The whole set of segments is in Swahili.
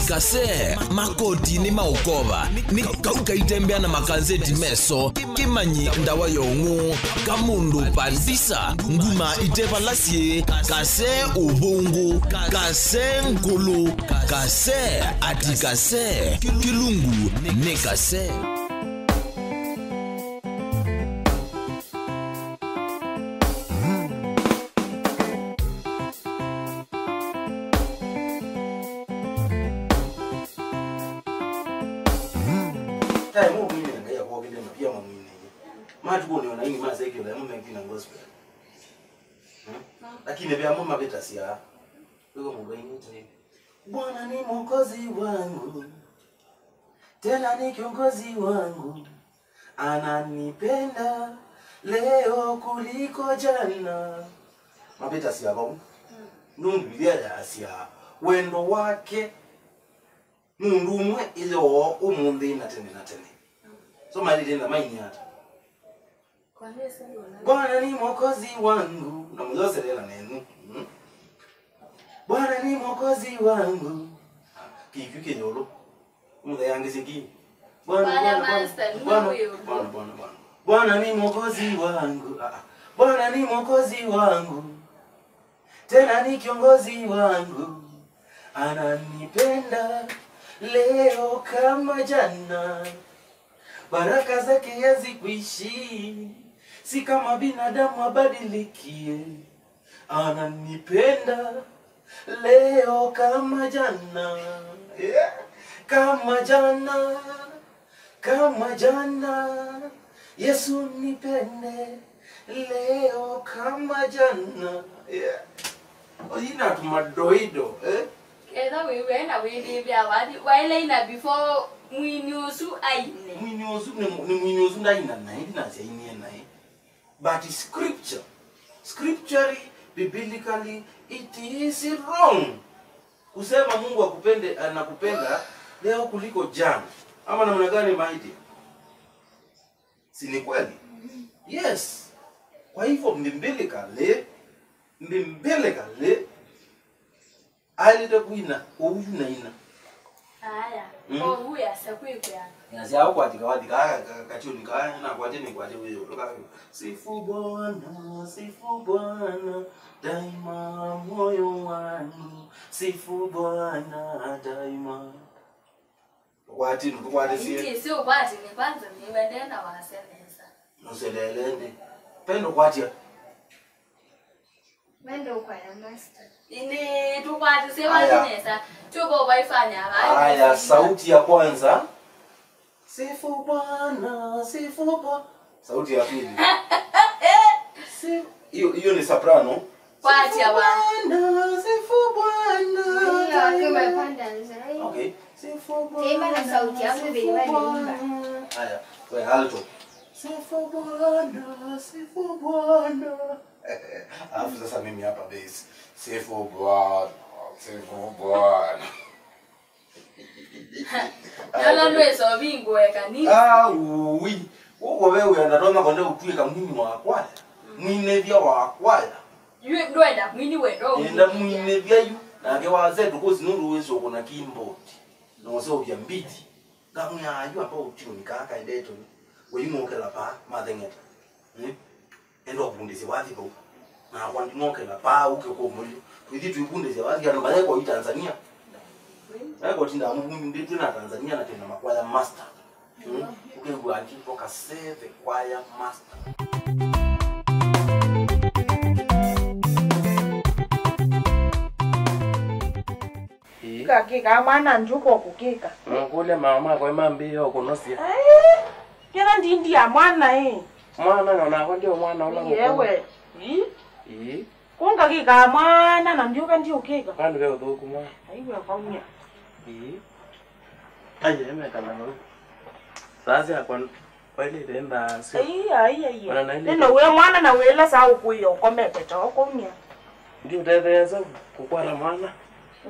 Kasee makoti ni maukova ni kauka itembea na makanzeti meso kimanyi ndawa yongu kamundu pandisa nguma itepa lasie Kasee ubungu Kasee nkulu Kasee ati Kasee kilungu ni Kasee. Lakini vya mama beta sia. Wewe mbaini tena. Bwana ni mwokozi wangu. Tena ni kiongozi wangu. Ananipenda leo kuliko jana. Mabeta sia bau. Nundu bilia ya sia. Wendo wake mundu umwe ilo umundi na tene. So mali tena maini hata. Bwana ni mwokozi wangu. Na mzoselela nenu. Bwana ni mwokozi wangu. Kifuke nyolo. Muda yangu siki. Bwana ni mwokozi wangu. Bwana ni mwokozi wangu. Tena ni kiongozi wangu. Ananipenda leo kama jana. Baraka zake hazikuishi. Si kama binadamu abadilikie. Ananipenda leo kama jana. Yeah. Kama jana. Yesu nipende leo kama jana. Yeah. Oyina tumadoido. Keda wewe na wewe bia wadi wale ina before mwinyusu aine. Mwinyusu ndaina na sia ine na. But scripturally, biblically, it is wrong. Kusema Mungu akupende anakupenda leo kuliko jana. Ama namna gani maidi? Si ni kweli? Yes. Kwa hivyo mbiblically alitakuina uyu na ina. Aya. Owu ya sakwikwa. Yazi hao kwa tikawadi kachuni kaya na kwa tena kwa wewe utoka. Sifu Bwana daima moyo wangu. Sifu Bwana daima. Kwati si. Sio kwati ni kwanza ni wende na wasenesa. Noselelende. Pendo kwati. Wende kwa ya master. Ini tukwati si wasenesa. Tuko waifanya haya. Haya sauti ya kwanza. Sifu Bwana. Sauti ya pili. Hiyo ni soprano. Kwati ya Bwana. Sifu Bwana. Okay. Sifu Bwana. Tema na sauti yangu vile vile. Haya, wewe alto. Sifu Bwana. Alafu sasa mimi hapa bass. Sifu Bwana. Yala nweso bingweka nini? Oui. Wewe ndadoma konde utwika mwini wa kwaya. Mwine vya wa kwaya. Yue ndoenda mwini wendo. Enda mwine vya yu. Na ke waze dukozi nuru weso kona kimboti. No so bya mbiti. Gamu ya yu apa utiro nikaka ideto. We yimokela pa mathengeta. Endo abundisi wathi ko. Na kwandi ngokela pa uke ko mulyo. Twithi twibundisi wathi ya nobale kwa Tanzania. Kwa tinda ndi na Tanzania na tena makwaya master. Okay, we are keep Kasee the choir master. Kika mwana njuko kukika. Ngule mama kwa mambi yo kunosia. Kera ndi ya mwana Mwana na ndio mwana ula mko. Yewe. Kunga kika mwana na njuka ndi ukika. Kandi vyo dhuku mwana. Aiwe kaumia. Aje kana no. Sasa kwa ile tenda si. Neno we mwana na wela saa ukuyo komete to komia. Ndio teza kukwala mwana.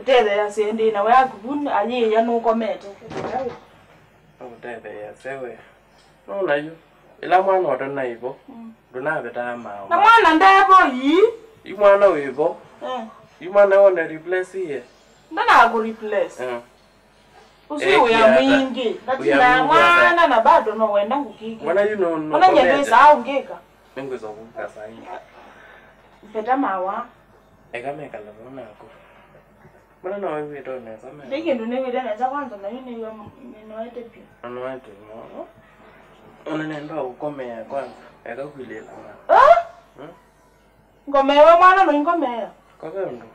Utele ya sendi na we akubuni anyi ya no komete. Utele ya sewe. No na yu. Ila mwana wadona hivyo. Dona beta mama. Na mwana ndebo yi. Mwana wivo. Mwana wona replace here. Ndana go replace. Usiwe ya mwingi. Katina mwana na bado no wenda ngukiki. Mwana you know no. Mwana nyembeza au ngeka. Ngweza kuka sai. Peta mawa. Ekameka la bona ko. Mwana na wewe to na sama. Ndike ndo newe dana za kwanza na yini noete pia. Anoete no. Ona nenda ukomea kwanza. Ekakwilela mwana. Ngomewe mwana no ngomeya. Kabendo.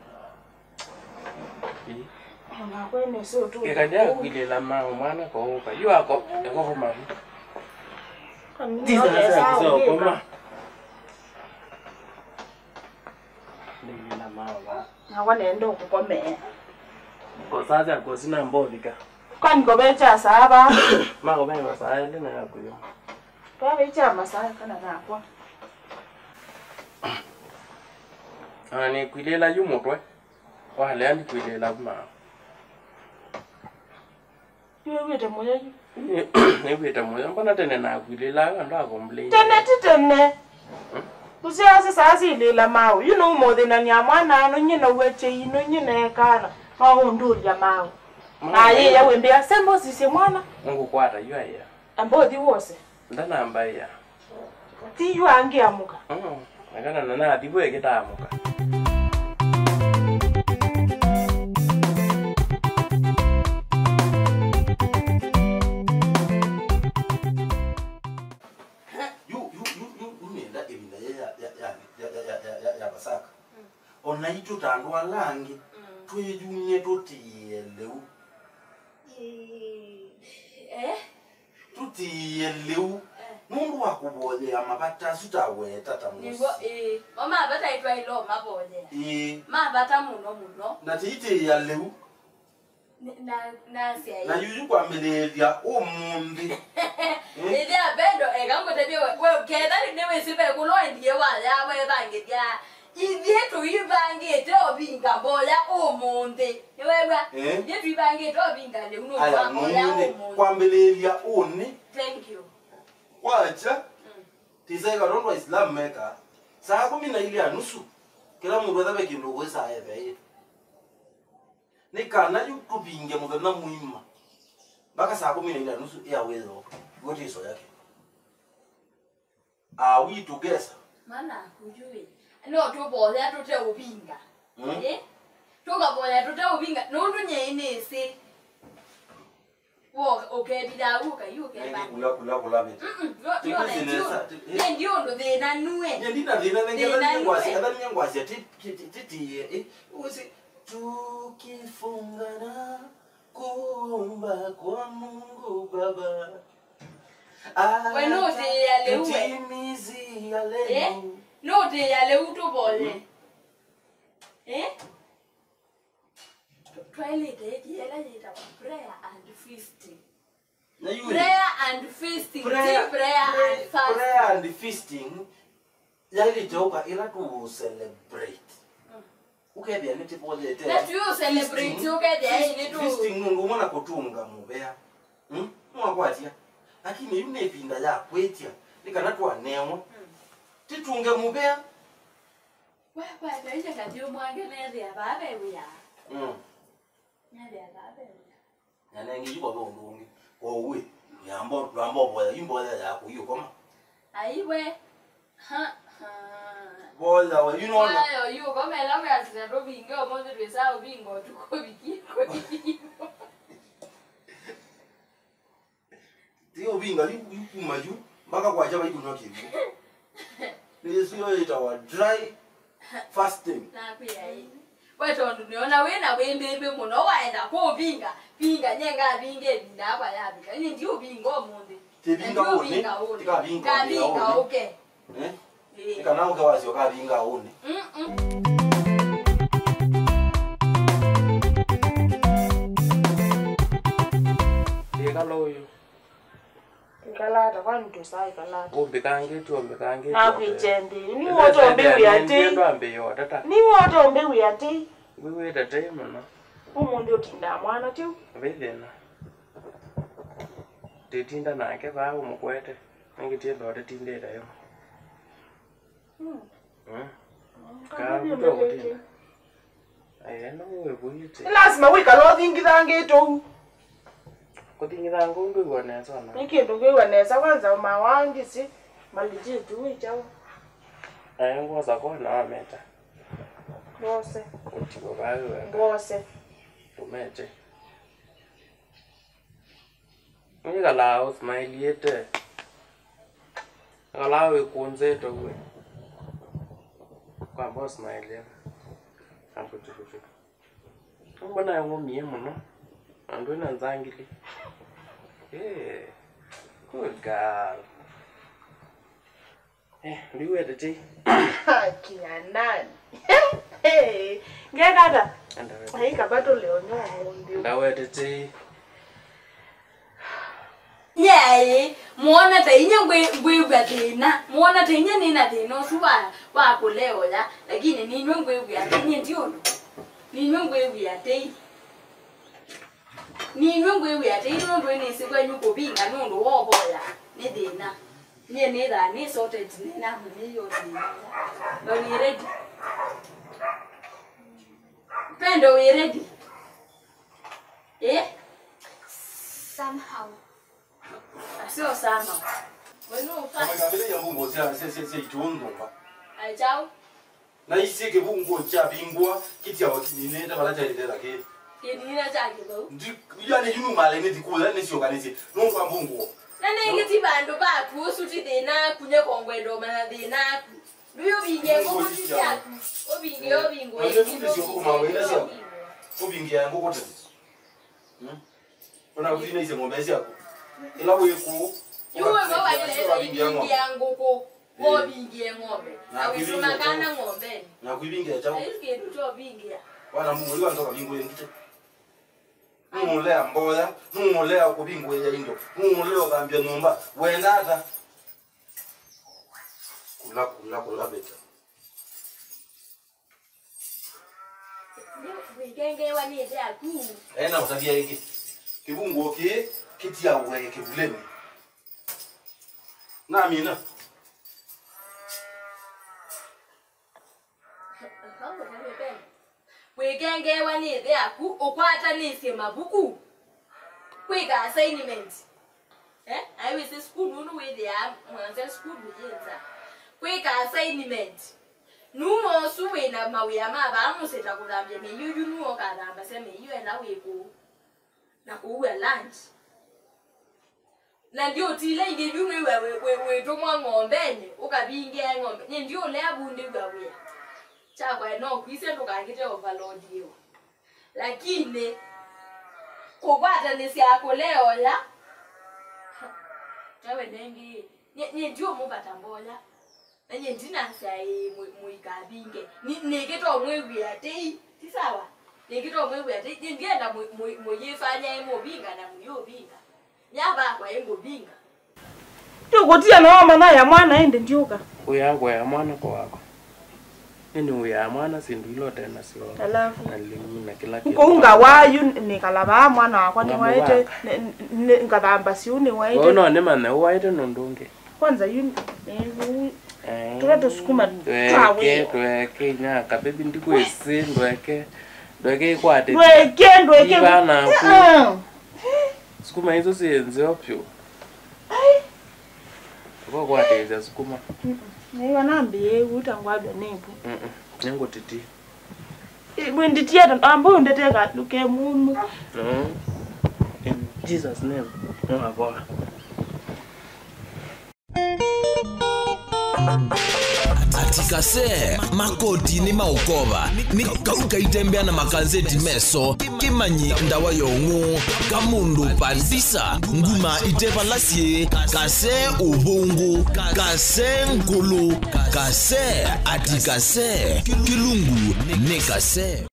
Kwene so tu. Kekaja kwilela mwana ko uka. Yu ako ekokoma. Ndisa so koma. Nina mawa. Na wanendo kukomea. Ko sasa ko sina mbovika. Kwani gobecha saba. Mako bema saa ile na yakuyo. Kwa becha masaya kana nakwa. Ani kwilela yumotwe. Wale andi kwilela kuma. Yewete moya. Newete moya mbona tena na kwilela ndo akomplain. Tene. Usiase sasa ilela mawu. You know more than anyamwana no nyina weche ino nyina ekana. Mawu nduli ya mawu. Na yeye wembe asembo sisi mwana. Ngukwata yu aya. Ambodi wose. Ndana mbaya. Ti yu ange amuka. Nakana nana atibwe kitamuka. ya Pasaka. Ona ito tandwa langi. Twejunye totiyeleu. Tutiyeleu. Mundu wakubole amabata sutawe tata musi. Nibo mama abata itwa ilo mabole. Ma abata muno. Na tiyite yeleu. Na siya. Na yuju kwa melelia omundi. Ile abendo egango tebye we keda newe sibe kulo ndiye wala we bangedia. Ibieto ibangete obinga bola omonde. Yeweba. Ibieto ibangete obinga le uno kwa bola omonde. Kwa mbelelia oni. Thank you. Wacha. Tisega rondo Islam meka. Saa 10 ile anusu. Kila mundu athabe kindu gwesa ebe. Nikana yukubinge muvena muima. Baka saa 10 ile anusu ya wezo. Goti iso yake. Are we together? Mana kujui. No to bola to te obinga. Toka bola to te obinga. No ndo nyene se. Wo okay bidaruka yuke ba. Kula bit. Ndio ndo de na nue. Ndina dina ngela ngwasi kada ngwasi titi usi tukifungana kuomba kwa Mungu Baba. Bueno de ya leu. Timizi ya leu. No de ya leu to bole. Toilet yela yita prayer and feasting. Prayer and feasting. Prayer and feasting. Yali joka ila to celebrate. Okay, they need to bole. Let you celebrate. Okay, they need to feasting mungu mwana kutunga mubea. Mwakwatia. Lakini yune vinda ya kwetia. Nikana tu anewa. Titunge mubea. Wewe ndio ndio mwangelezi ya baba ya. Nade ya baba ya. Nyanengi yuko ndungi. Owe. Yambo boya imboya ya kuyo koma. Aiwe. Boya wa you know. Ayo yuko kama elawe asendo bingo mozo twesa bingo tuko biki. Tio binga yupumaju mpaka kwacha bayikunywa kivu. Nisiyo itawa dry fasting. Na pia hii. Wewe ndo niona wewe na wembebe muno waenda ko binga nyenga binge bindaba yabika. Ni ndio bingo munde. Tibinga one. Tika binga okay. Kana uke wasio ka binga one. Loyo. Kalata kwani tosai kalata. Ombekange. Na kwijende. Ni woto ombe uyati. Ni woto ombe uyati. Wewe tata mama. Umuntu otinda mwana tu. Velena. Tetinda nake ba umukwete. Ngitie ndo tetindera yo. Ka ndo otinda. Ayena webuite. Lazima wikalo thingithange tu. Kuthingitha ngombe gwana sana. Nikindu kiwaneza kwanza mawangisi malije tu wichao. Ayengo zakona wameta. Ngose. Utigo bawe. Ngose. Tumeje. Ngika lao smile yete. Ngalawe kunze to we. Kwa boss smile. Amputu. Mbona yango mie muno? Andwena nzangili. Good girl. Liwe tete. Kina nani? Ngekata. Ai kabato leo ndio. Ndawe tete. Yeah, muona tainya ngwe gatina. Muona tainya nina teno suwa wa kuleo ya. Lakini ninywe ngwe gatina ndio. Ninywe ngwe gatina. Ninywe ngwe gatina ndo ni sikwa nyuko binga ndo wo boya. Ni dina. Ni da ni sorted ni na mimi yo dina. Are you ready? Pendo, are you ready? Somehow. Sio somehow. Wewe Kama kabile ya bungo se itondo ba. Aichao. Na isike bungo cha bingwa kitia wakinine ta balacha ile la ke. Kidira chake bo. Ndi yani yunu male ne dikula ne sio kanisi. No kwa bungo. Nane ngiti bando ba pusu ti dena kunye kongwedo mana dena. Biyo binge ko kuti ya. Obingo. Obingia yango kote. Ona kuzina ize ngombe yako. Ila weku. Yuwe ko wale yango ko. Ko binge ngombe. Awisuma kana ngombe. Na kuibingia chao. Iske tuto bingia. Wana Mungu liwa ndoka bingo yengite. Mumulea mboya, mumulea kubingo ya indo. Mumulea kambia nomba. Wenda ata. Kula beta. Wikenge wani ete aku. Na utabia hiki. Kibungo ki kitia uwe kibuleni. Na amina. Wikenge wani ete aku okwata nisi mabuku. Kwika assignment. I was in school no way there. Mwanza school bujenza. Kwika assignment. Numo suwe na mawe amaba amuseta kudambye me yuyu nuo kadamba se me yu na weko. Na kuwe lunch. Na ndio tile nge yunu we to mwa ngombe ukabinge ngombe. Nye ndio le abunde gwawe. Chakwa no kwise ndo kangite overload yo. Lakini kubata nisi yako leo ya. Tawe dengi. Nye ndio mubata mbola. Nanye ndina sai muikabinge. Nikito mwewi ate. Ti sawa. Nikito mwewi ate ndienda muyifanya imobinga na muyobinga. Nyaba kwa imobinga. Yokutia na mama na ya mwana ende ndioka. Uyango ya mwana kwa wako. Nini uya mwana sindu ilo tena sio. Alafu. Na kila kitu. Unga wayu nikalaba mwana wakwa ni waite ngadamba siuni waite. Ono ne mane waite nondunge. Kwanza yuni kila tusukuma tawe. Tweke nyaka bebi ndikwese ndweke ikwate. Ndweke. Bana. Sukuma hizo sienze opyo. Kwa kwate sukuma. Naiwa nambiye utangwadwa nepo. Nyango titi. Mwenditieta ambo ndeteka luke munu. In Jesus name. No aboa. Atikase makoti ni maukova ni kauka itembea na makanzeti meso kimanyi ndawa yongu kamundu pandisa nguma itepa lasie kase ubungu kase nkulu kase atikase kilungu ne kase.